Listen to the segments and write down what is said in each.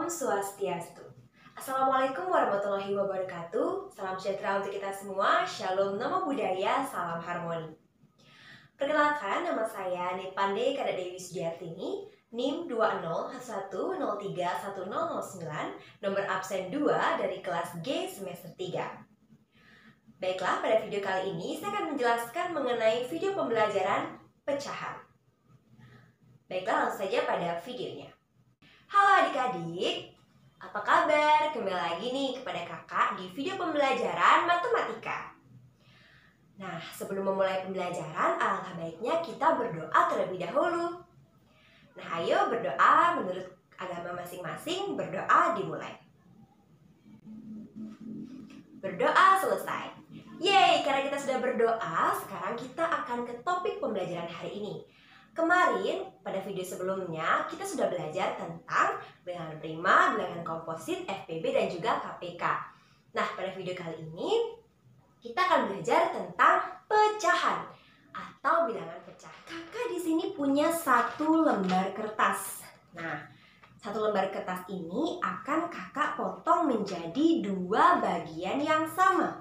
Swastiastu. Assalamualaikum warahmatullahi wabarakatuh. Salam sejahtera untuk kita semua. Shalom, namo buddhaya, salam harmoni. Perkenalkan, nama saya Nipande Kada Dewi Sudiartini, NIM 2011031009, nomor absen 2 dari kelas G semester 3. Baiklah, pada video kali ini saya akan menjelaskan mengenai video pembelajaran pecahan. Baiklah, langsung saja pada videonya. Halo adik-adik, apa kabar? Kembali lagi nih kepada kakak di video pembelajaran matematika. Nah, sebelum memulai pembelajaran, alangkah baiknya kita berdoa terlebih dahulu. Nah, ayo berdoa menurut agama masing-masing, berdoa dimulai. Berdoa selesai. Yeay, karena kita sudah berdoa, sekarang kita akan ke topik pembelajaran hari ini. Kemarin, pada video sebelumnya, kita sudah belajar tentang bilangan prima, bilangan komposit, FPB, dan juga KPK. Nah, pada video kali ini, kita akan belajar tentang pecahan atau bilangan pecah. Kakak di sini punya satu lembar kertas. Nah, satu lembar kertas ini akan kakak potong menjadi dua bagian yang sama.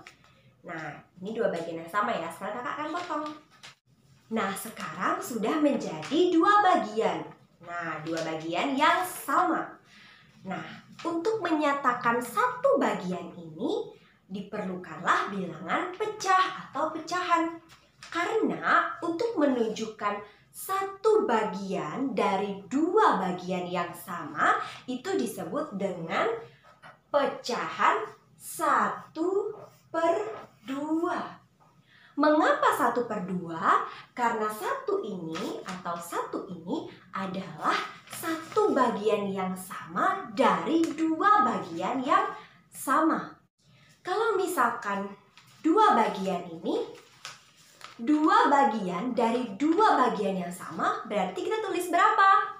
Nah, ini dua bagian yang sama ya, sekarang kakak akan potong. Nah, sekarang sudah menjadi dua bagian. Nah, dua bagian yang sama. Nah, untuk menyatakan satu bagian ini, diperlukanlah bilangan pecah atau pecahan. Karena untuk menunjukkan satu bagian dari dua bagian yang sama, itu disebut dengan pecahan 1/2. Mengapa 1/2? Karena satu ini adalah satu bagian yang sama dari dua bagian yang sama. Kalau misalkan dua bagian ini, dua bagian dari dua bagian yang sama, berarti kita tulis berapa?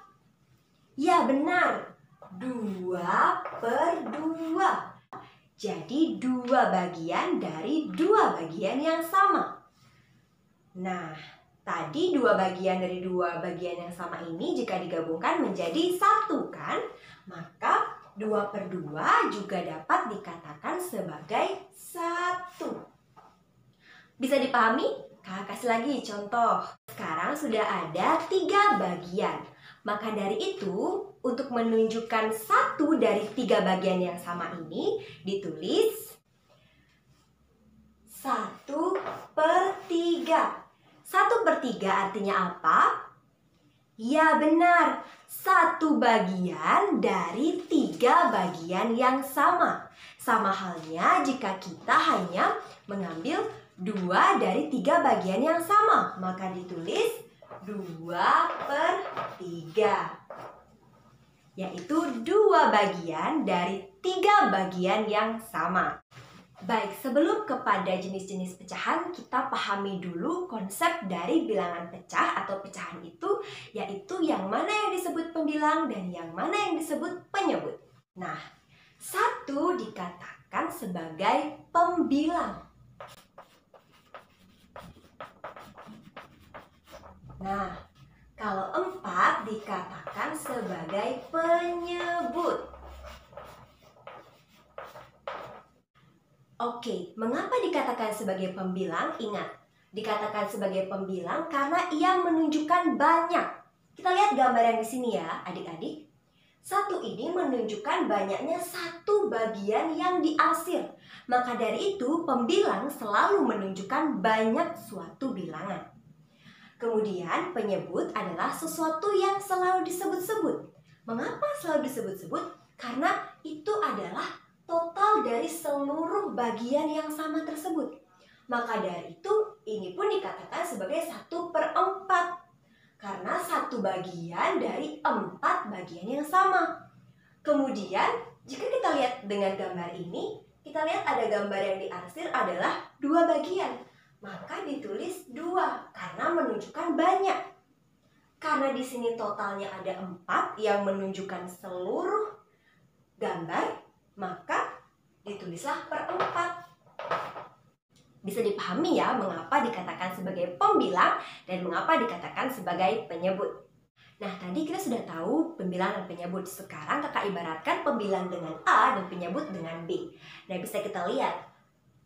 Ya benar, 2/2. Jadi dua bagian dari dua bagian yang sama. Nah, tadi dua bagian dari dua bagian yang sama ini jika digabungkan menjadi satu kan? Maka 2/2 juga dapat dikatakan sebagai 1. Bisa dipahami? Kakak kasih lagi contoh. Sekarang sudah ada 3 bagian. Maka dari itu, untuk menunjukkan satu dari 3 bagian yang sama ini, ditulis 1/3. 1/3 artinya apa? Ya benar, satu bagian dari 3 bagian yang sama. Sama halnya jika kita hanya mengambil 2 dari 3 bagian yang sama, maka ditulis 2/3, yaitu 2 bagian dari 3 bagian yang sama. Baik, sebelum kepada jenis-jenis pecahan, kita pahami dulu konsep dari bilangan pecah atau pecahan itu, yaitu yang mana yang disebut pembilang dan yang mana yang disebut penyebut. Nah, 1 dikatakan sebagai pembilang. Nah, kalau 4 dikatakan sebagai penyebut. Oke, mengapa dikatakan sebagai pembilang? Ingat, dikatakan sebagai pembilang karena ia menunjukkan banyak. Kita lihat gambar yang di sini ya, adik-adik. 1 ini menunjukkan banyaknya satu bagian yang diarsir. Maka dari itu, pembilang selalu menunjukkan banyak suatu bilangan. Kemudian penyebut adalah sesuatu yang selalu disebut-sebut. Mengapa selalu disebut-sebut? Karena itu adalah total dari seluruh bagian yang sama tersebut. Maka dari itu, ini pun dikatakan sebagai 1/4. Karena satu bagian dari 4 bagian yang sama. Kemudian, jika kita lihat dengan gambar ini, kita lihat ada gambar yang diarsir adalah 2 bagian. Maka ditulis 2 karena menunjukkan banyak. Karena di sini totalnya ada 4 yang menunjukkan seluruh gambar, maka ditulislah 1/4. Bisa dipahami ya mengapa dikatakan sebagai pembilang dan mengapa dikatakan sebagai penyebut. Nah, tadi kita sudah tahu pembilang dan penyebut. Sekarang kakak ibaratkan pembilang dengan A dan penyebut dengan B. Nah, bisa kita lihat.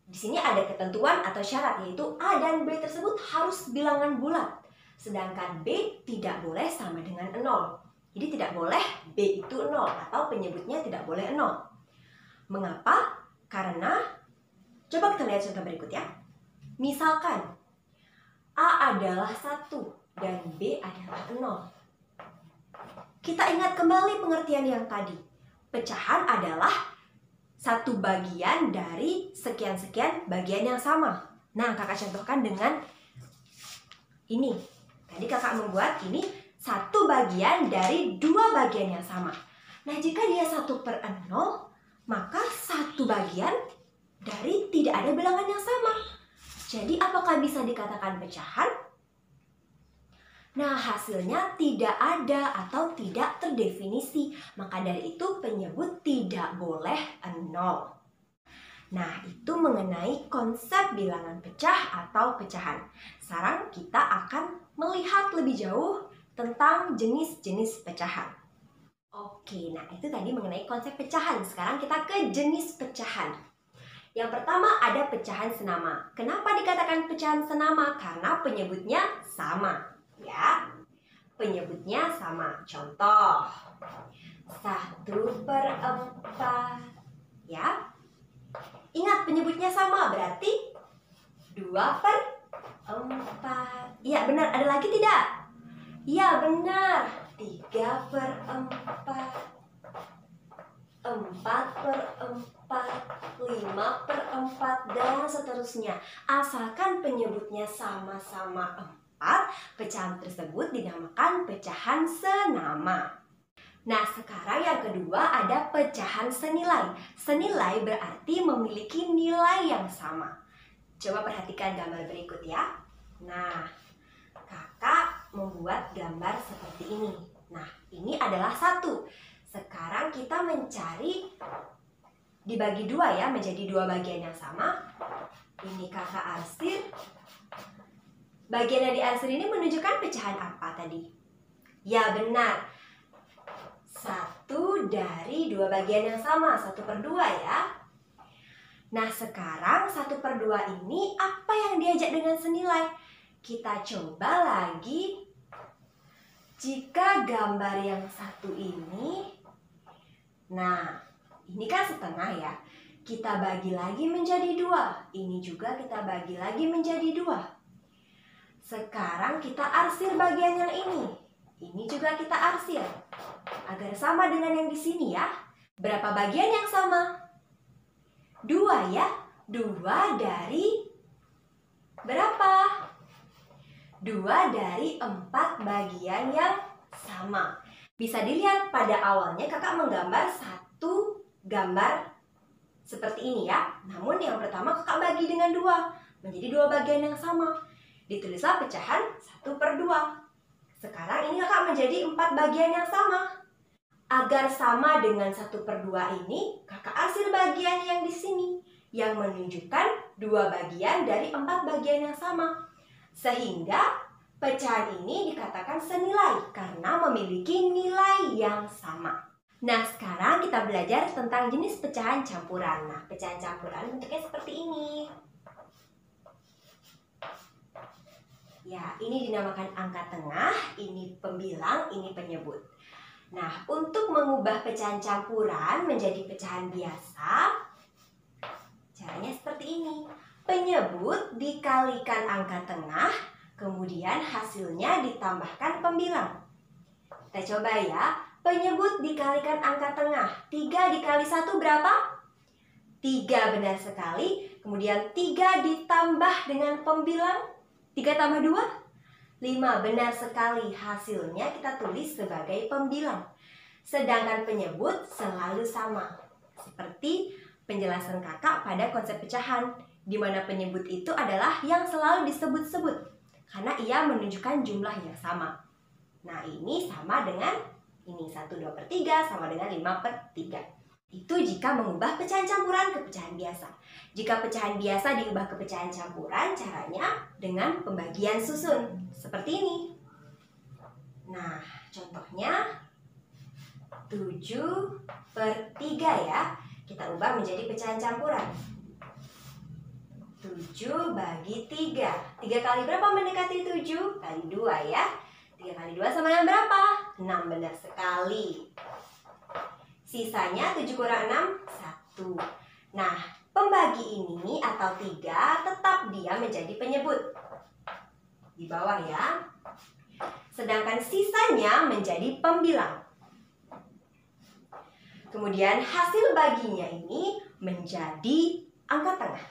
Di sini ada ketentuan atau syarat, yaitu A dan B tersebut harus bilangan bulat. Sedangkan B tidak boleh sama dengan 0. Jadi tidak boleh B itu 0 atau penyebutnya tidak boleh 0. Mengapa? Karena, coba kita lihat contoh berikut ya. Misalkan A adalah 1 dan B adalah 0. Kita ingat kembali pengertian yang tadi. Pecahan adalah satu bagian dari sekian-sekian bagian yang sama. Nah, kakak contohkan dengan ini. Tadi kakak membuat ini satu bagian dari dua bagian yang sama. Nah, jika dia 1/0, maka satu bagian dari tidak ada bilangan yang sama. Jadi, apakah bisa dikatakan pecahan? Nah, hasilnya tidak ada atau tidak terdefinisi. Maka dari itu penyebut tidak boleh 0. Nah, itu mengenai konsep bilangan pecah atau pecahan. Sekarang kita akan melihat lebih jauh tentang jenis-jenis pecahan. Oke, nah itu tadi mengenai konsep pecahan. Sekarang kita ke jenis pecahan. Yang pertama ada pecahan senama. Kenapa dikatakan pecahan senama? Karena penyebutnya sama. Ya, penyebutnya sama. Contoh 1/4. Ya, ingat penyebutnya sama, berarti 2/4. Iya benar, ada lagi tidak? Iya benar, 3/4, 4/4, 5/4, dan seterusnya. Asalkan penyebutnya sama-sama 4, pecahan tersebut dinamakan pecahan senama. Nah, sekarang yang kedua ada pecahan senilai. Senilai berarti memiliki nilai yang sama. Coba perhatikan gambar berikut ya. Nah, kakak membuat gambar seperti ini. Nah, ini adalah 1. Sekarang kita mencari dibagi 2 ya, menjadi 2 bagian yang sama. Ini kakak arsir. Bagian yang diarsir ini menunjukkan pecahan apa tadi? Ya benar, 1 dari 2 bagian yang sama, 1/2 ya. Nah, sekarang 1/2 ini apa yang diajak dengan senilai? Kita coba lagi. Jika gambar yang 1 ini, nah ini kan setengah ya. Kita bagi lagi menjadi 2. Ini juga kita bagi lagi menjadi 2. Sekarang kita arsir bagian yang ini. Ini juga kita arsir. Agar sama dengan yang di sini ya. Berapa bagian yang sama? 2 ya. 2 dari berapa? 2 dari 4 bagian yang sama. Bisa dilihat pada awalnya kakak menggambar satu gambar seperti ini ya. Namun yang pertama kakak bagi dengan 2. Menjadi 2 bagian yang sama. Ditulislah pecahan 1/2. Sekarang ini kakak menjadi 4 bagian yang sama. Agar sama dengan 1/2 ini, kakak arsir bagian yang di sini, yang menunjukkan 2 bagian dari 4 bagian yang sama. Sehingga pecahan ini dikatakan senilai karena memiliki nilai yang sama. Nah, sekarang kita belajar tentang jenis pecahan campuran. Nah, pecahan campuran bentuknya seperti ini. Ya, ini dinamakan angka tengah, ini pembilang, ini penyebut. Nah, untuk mengubah pecahan campuran menjadi pecahan biasa, caranya seperti ini. Penyebut dikalikan angka tengah, kemudian hasilnya ditambahkan pembilang. Kita coba ya, penyebut dikalikan angka tengah. 3 dikali 1 berapa? 3, benar sekali. Kemudian 3 ditambah dengan pembilang. 3 tambah 2? 5, benar sekali. Hasilnya kita tulis sebagai pembilang. Sedangkan penyebut selalu sama. Seperti penjelasan kakak pada konsep pecahan, di mana penyebut itu adalah yang selalu disebut-sebut, karena ia menunjukkan jumlah yang sama. Nah, ini sama dengan ini, 1/2/3 sama dengan 5/3. Itu jika mengubah pecahan campuran ke pecahan biasa. Jika pecahan biasa diubah ke pecahan campuran, caranya dengan pembagian susun. Seperti ini. Nah, contoh 7/3 ya. Kita ubah menjadi pecahan campuran. 7 bagi 3. 3 kali berapa mendekati 7? Kali 2 ya. 3 kali 2 sama dengan berapa? 6, benar sekali. Sisanya 7 kurang 6, 1. Nah, pembagi ini atau 3 tetap dia menjadi penyebut. Di bawah ya. Sedangkan sisanya menjadi pembilang. Kemudian hasil baginya ini menjadi angka tengah.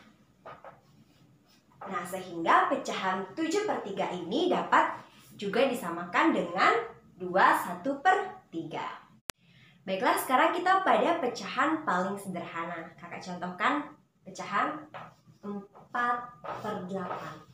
Nah, sehingga pecahan 7/3 ini dapat juga disamakan dengan 21/3. Baiklah, sekarang kita pada pecahan paling sederhana. Kakak contohkan pecahan 4/8.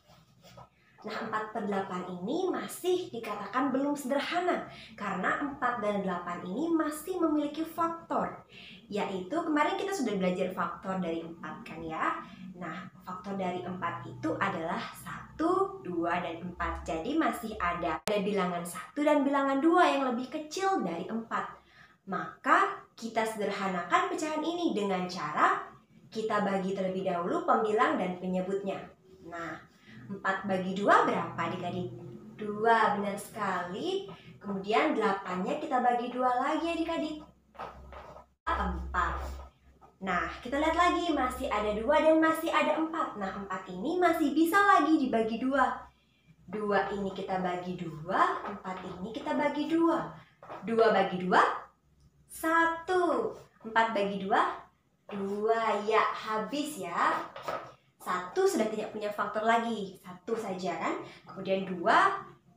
Nah, 4/8 ini masih dikatakan belum sederhana karena 4 dan 8 ini masih memiliki faktor. Yaitu kemarin kita sudah belajar faktor dari 4 kan ya. Nah, faktor dari 4 itu adalah 1, 2, dan 4. Jadi masih ada bilangan 1 dan bilangan 2 yang lebih kecil dari 4. Maka kita sederhanakan pecahan ini dengan cara kita bagi terlebih dahulu pembilang dan penyebutnya. Nah, 4 bagi 2 berapa adik-adik? 2, benar sekali. Kemudian 8-nya kita bagi 2 lagi adik-adik. 4. Nah, kita lihat lagi masih ada 2 dan masih ada 4. Nah, 4 ini masih bisa lagi dibagi 2. 2 ini kita bagi 2, 4 ini kita bagi 2. 2 bagi 2, 1. 4 bagi 2, 2. Ya, habis ya. 1 sudah tidak punya faktor lagi, 1 saja kan. Kemudian 2,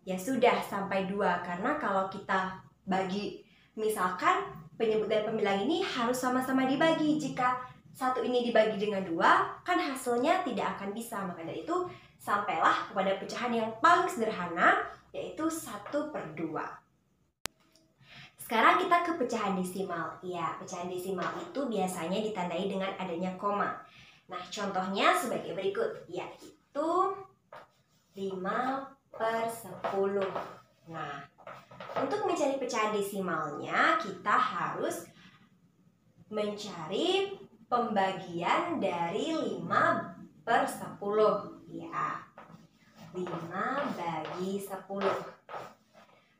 ya sudah sampai 2. Karena kalau kita bagi, misalkan penyebut dan pembilang ini harus sama-sama dibagi. Jika 1 ini dibagi dengan 2, kan hasilnya tidak akan bisa. Maka dari itu, sampailah kepada pecahan yang paling sederhana, yaitu 1/2. Sekarang kita ke pecahan desimal. Ya, pecahan desimal itu biasanya ditandai dengan adanya koma. Nah, contohnya sebagai berikut, yaitu 5/10. Nah, untuk mencari pecahan desimalnya, kita harus mencari pembagian dari 5/10. Ya, 5 bagi 10.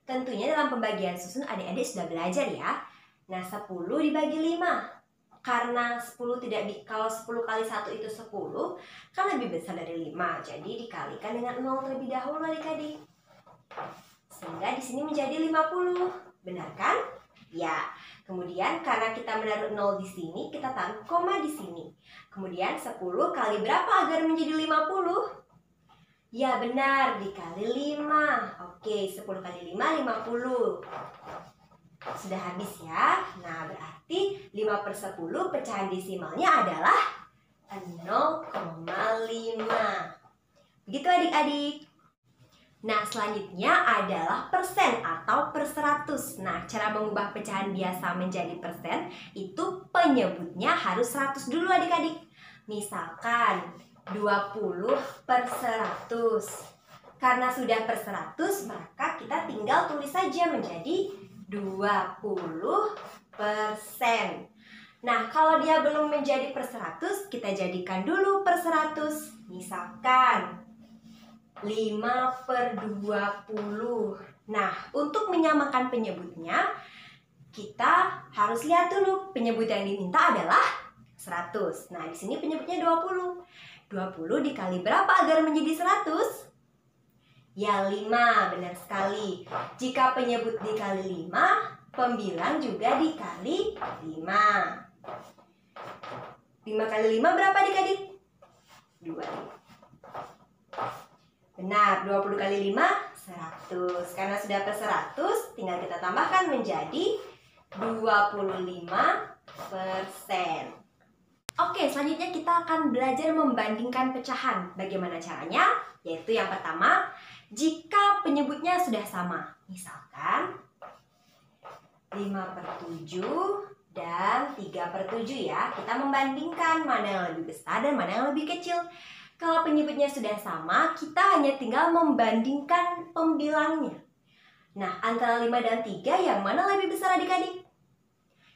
Tentunya dalam pembagian susun adik-adik sudah belajar ya. Nah, 10 dibagi 5. Karena 10 kalau 10 kali 1 itu 10, kan lebih besar dari 5. Jadi dikalikan dengan 0 terlebih dahulu adik-adik. Sehingga di sini menjadi 50. Benar kan? Ya. Kemudian karena kita menaruh 0 di sini, kita taruh koma di sini. Kemudian 10 kali berapa agar menjadi 50? Ya benar, dikali 5. Oke, 10 kali 5, 50. Sudah habis ya. Nah, berarti 5/10 pecahan desimalnya adalah 0,5. Begitu adik-adik. Nah, selanjutnya adalah persen atau per 100. Nah, cara mengubah pecahan biasa menjadi persen itu penyebutnya harus 100 dulu adik-adik. Misalkan 20/100. Karena sudah per 100, maka kita tinggal tulis saja menjadi 20%. Nah, kalau dia belum menjadi per 100, kita jadikan dulu per 100. Misalkan 5/20. Nah, untuk menyamakan penyebutnya, kita harus lihat dulu penyebut yang diminta adalah 100. Nah, di sini penyebutnya 20. 20 dikali berapa agar menjadi 100? Ya, 5, benar sekali. Jika penyebut dikali 5, pembilang juga dikali 5. 5 kali 5 berapa adik-adik? 2. Benar, 20 kali 5, 100. Karena sudah per 100, tinggal kita tambahkan menjadi 25%. Oke, selanjutnya kita akan belajar membandingkan pecahan. Bagaimana caranya? Yaitu yang pertama, jika penyebutnya sudah sama. Misalkan 5/7 dan 3/7 ya. Kita membandingkan mana yang lebih besar dan mana yang lebih kecil. Kalau penyebutnya sudah sama, kita hanya tinggal membandingkan pembilangnya. Nah, antara 5 dan 3 yang mana lebih besar adik-adik?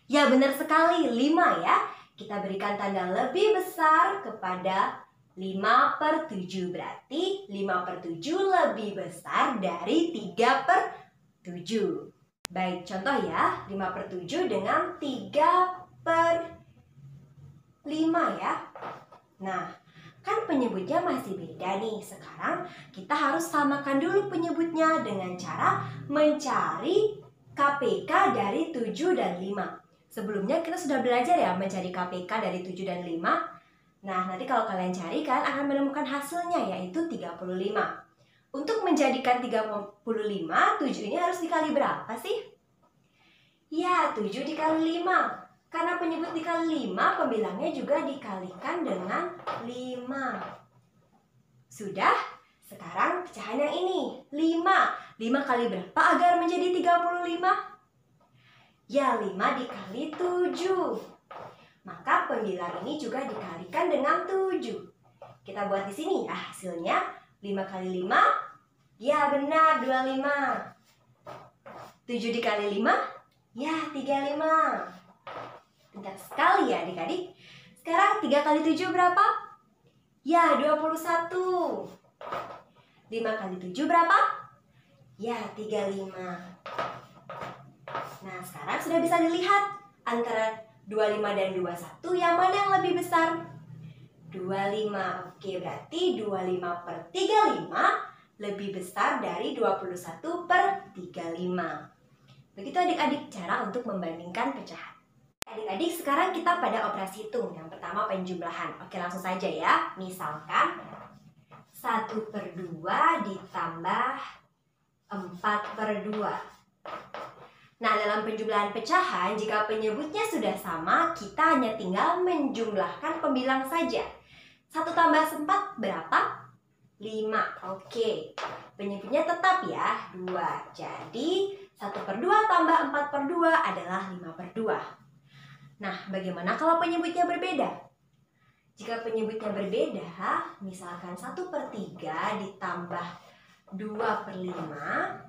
Ya, benar sekali, 5 ya. Kita berikan tanda lebih besar kepada 5/7. Berarti 5/7 lebih besar dari 3/7. Baik, contoh ya, 5/7 dengan 3/5 ya. Nah, kan penyebutnya masih beda nih. Sekarang kita harus samakan dulu penyebutnya dengan cara mencari KPK dari 7 dan 5. Sebelumnya kita sudah belajar ya mencari KPK dari 7 dan 5. Nah, nanti kalau kalian cari kalian akan menemukan hasilnya yaitu 35. Untuk menjadikan 35, 7 ini harus dikali berapa sih? Ya, 7 dikali 5. Karena penyebut dikali 5, pembilangnya juga dikalikan dengan 5. Sudah? Sekarang pecahan yang ini, 5. 5 kali berapa agar menjadi 35? Ya, 5 dikali 7. Maka pembilang ini juga dikalikan dengan 7. Kita buat di sini ya hasilnya. 5 kali 5, ya benar 25. 7 dikali 5, ya 35. Pintar sekali ya adik-adik. Sekarang 3 kali 7 berapa? Ya 21. 5 kali 7 berapa? Ya 35. Nah, sekarang sudah bisa dilihat antara 25 dan 21 yang mana yang lebih besar? 25. Oke, berarti 25/35 lebih besar dari 21/35. Begitu adik-adik cara untuk membandingkan pecahan. Adik-adik, sekarang kita pada operasi hitung. Yang pertama penjumlahan. Oke, langsung saja ya. Misalkan 1/2 ditambah 4/2. Nah, dalam penjumlahan pecahan, jika penyebutnya sudah sama, kita hanya tinggal menjumlahkan pembilang saja. 1 tambah 4 berapa? 5. Oke, penyebutnya tetap ya, 2. Jadi, 1/2 tambah 4/2 adalah 5/2. Nah, bagaimana kalau penyebutnya berbeda? Jika penyebutnya berbeda, misalkan 1/3 ditambah 2/5.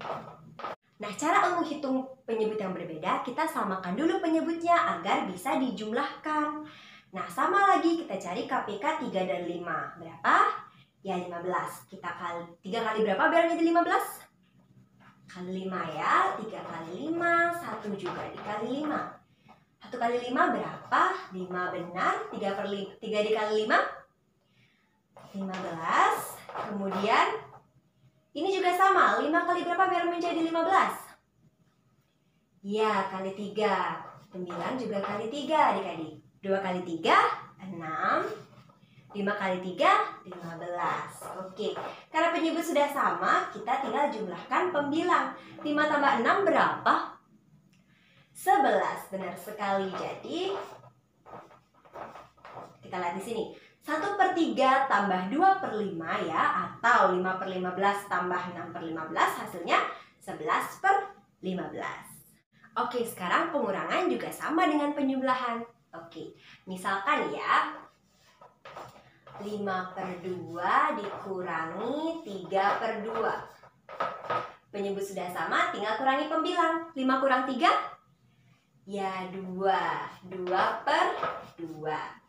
Nah, cara menghitung penyebut yang berbeda, kita samakan dulu penyebutnya agar bisa dijumlahkan. Nah, sama lagi kita cari KPK 3 dan 5. Berapa? Ya, 15. Kita kali 3 kali berapa biar menjadi 15? Kali 5 ya. 3 kali 5, 1 juga dikali 5. 1 kali 5 berapa? 5 benar. 3 dikali 5? 15. Kemudian ini juga sama, 5 kali berapa biar menjadi 15? Ya, kali 3. 9 juga kali 3 adik-adik. 2 kali 3, 6. 5 kali 3, 15. Oke, karena penyebut sudah sama, kita tinggal jumlahkan pembilang. 5 tambah 6 berapa? 11, benar sekali. Jadi, kita lihat di sini. 1/3 tambah 2/5 ya, atau 5/15 tambah 6/15 hasilnya 11/15. Oke, sekarang pengurangan juga sama dengan penjumlahan. Oke, misalkan ya 5/2 dikurangi 3/2. Penyebut sudah sama, tinggal kurangi pembilang. 5 kurang 3? Ya 2. 2/2.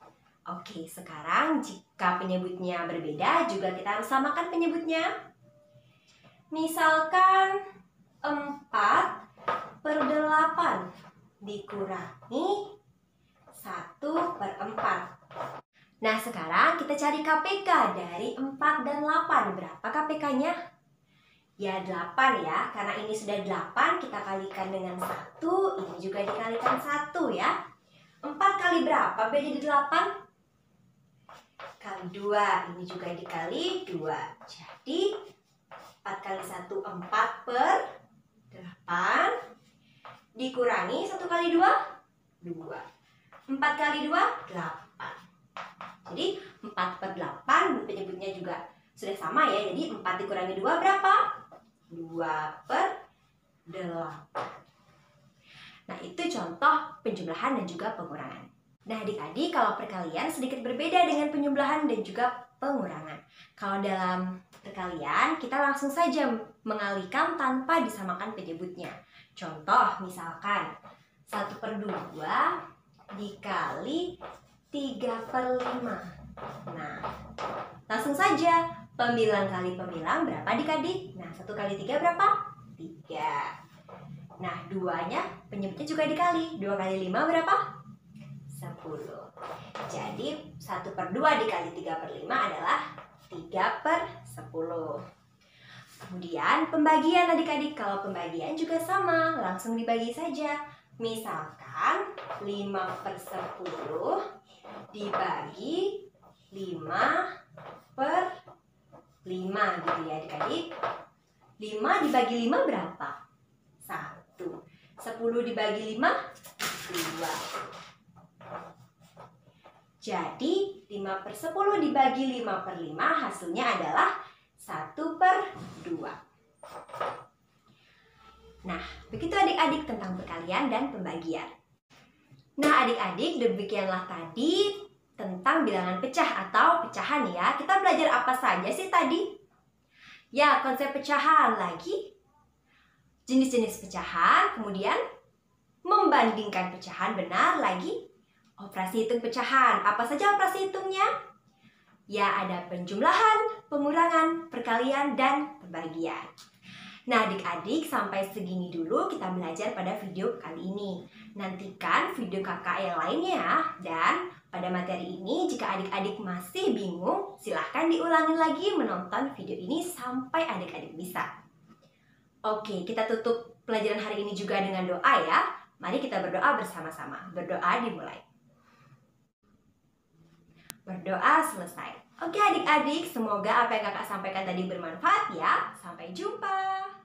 Oke, sekarang jika penyebutnya berbeda, juga kita harus samakan penyebutnya. Misalkan 4/8 dikurangi 1/4. Nah, sekarang kita cari KPK dari 4 dan 8. Berapa KPK-nya? Ya, 8 ya. Karena ini sudah 8, kita kalikan dengan 1. Ini juga dikalikan 1 ya. 4 kali berapa biar jadi 8? Kali 2, ini juga dikali 2. Jadi 4 kali 1, 4/8 dikurangi 1 kali 2, 2. 4 kali 2, 8. Jadi 4/8 penyebutnya juga sudah sama ya. Jadi 4 dikurangi 2 berapa? 2/8. Nah, itu contoh penjumlahan dan juga pengurangan. Nah, adik-adik, kalau perkalian sedikit berbeda dengan penjumlahan dan juga pengurangan. Kalau dalam perkalian, kita langsung saja mengalihkan tanpa disamakan penyebutnya. Contoh, misalkan 1/2 dikali 3/5. Nah, langsung saja. Pembilang kali pembilang berapa adik-adik? Nah, 1 kali 3 berapa? 3. Nah, 2-nya penyebutnya juga dikali. 2 kali 5 berapa? 10. Jadi 1/2 dikali 3/5 adalah 3/10. Kemudian pembagian adik-adik. Kalau pembagian juga sama, langsung dibagi saja. Misalkan 5/10 dibagi 5/5 gitu ya adik-adik. 5 dibagi 5 berapa? 1. 10 dibagi 5, 2. Jadi 5/10 dibagi 5/5 hasilnya adalah 1/2. Nah, begitu adik-adik tentang perkalian dan pembagian. Nah, adik-adik, demikianlah tadi tentang bilangan pecah atau pecahan ya. Kita belajar apa saja sih tadi? Ya, konsep pecahan lagi, jenis-jenis pecahan, kemudian membandingkan pecahan, benar lagi, operasi hitung pecahan. Apa saja operasi hitungnya? Ya, ada penjumlahan, pengurangan, perkalian, dan pembagian. Nah, adik-adik, sampai segini dulu kita belajar pada video kali ini. Nantikan video kakak yang lainnya ya. Dan pada materi ini, jika adik-adik masih bingung, silahkan diulangi lagi menonton video ini sampai adik-adik bisa. Oke, kita tutup pelajaran hari ini juga dengan doa ya. Mari kita berdoa bersama-sama. Berdoa dimulai. Berdoa selesai. Oke adik-adik, semoga apa yang kakak sampaikan tadi bermanfaat ya. Sampai jumpa.